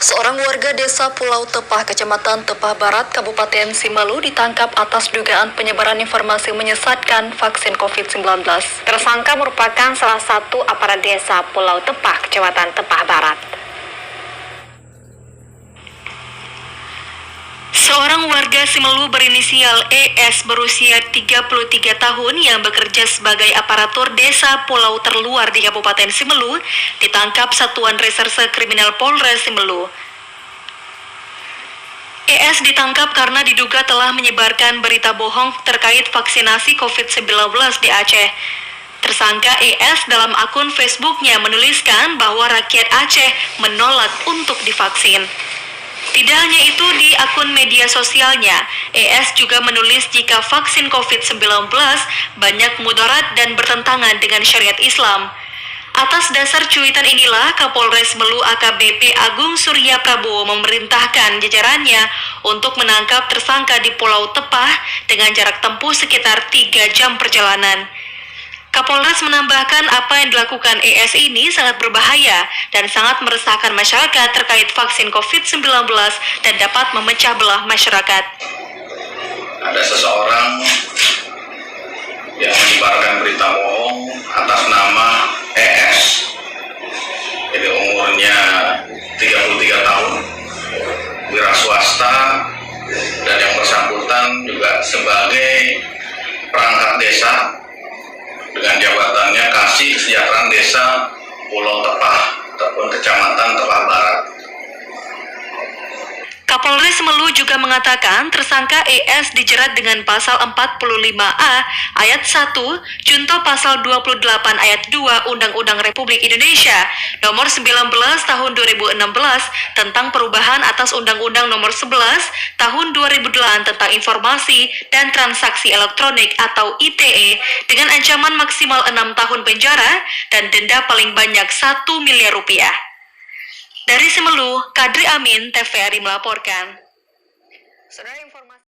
Seorang warga desa Pulau Tepah, Kecamatan Tepah Barat, Kabupaten Simalu ditangkap atas dugaan penyebaran informasi menyesatkan vaksin COVID-19. Tersangka merupakan salah satu aparat desa Pulau Tepah, Kecamatan Tepah Barat. Seorang warga Simalu berinisial ES berusia 33 tahun yang bekerja sebagai aparatur desa pulau terluar di Kabupaten Simalu ditangkap Satuan Reserse Kriminal Polres Simalu. ES ditangkap karena diduga telah menyebarkan berita bohong terkait vaksinasi COVID-19 di Aceh. Tersangka ES dalam akun Facebooknya menuliskan bahwa rakyat Aceh menolak untuk divaksin. Tidak hanya itu, di akun media sosialnya, ES juga menulis jika vaksin COVID-19 banyak mudarat dan bertentangan dengan syariat Islam. Atas dasar cuitan inilah Kapolres Melu AKBP Agung Surya Prabowo memerintahkan jajarannya untuk menangkap tersangka di Pulau Tepah dengan jarak tempuh sekitar 3 jam perjalanan. Kapolres menambahkan apa yang dilakukan ES ini sangat berbahaya dan sangat meresahkan masyarakat terkait vaksin COVID-19 dan dapat memecah belah masyarakat. Ada seseorang yang menyebarkan berita bohong atas nama ES, jadi umurnya 33 tahun, wira swasta, dan yang bersangkutan juga sebagai perangkat desa dengan jabatannya Kasih Kesejahteraan Desa Pulau Tepah ataupun Kecamatan Tepah Barat. Kapolres Melu juga mengatakan tersangka ES dijerat dengan pasal 45A ayat 1 junto pasal 28 ayat 2 Undang-Undang Republik Indonesia nomor 19 tahun 2016 tentang perubahan atas Undang-Undang nomor 11 tahun 2008 tentang informasi dan transaksi elektronik atau ITE dengan ancaman maksimal 6 tahun penjara dan denda paling banyak 1 miliar rupiah. Dari Semelu, Kadri Amin, TVRI melaporkan.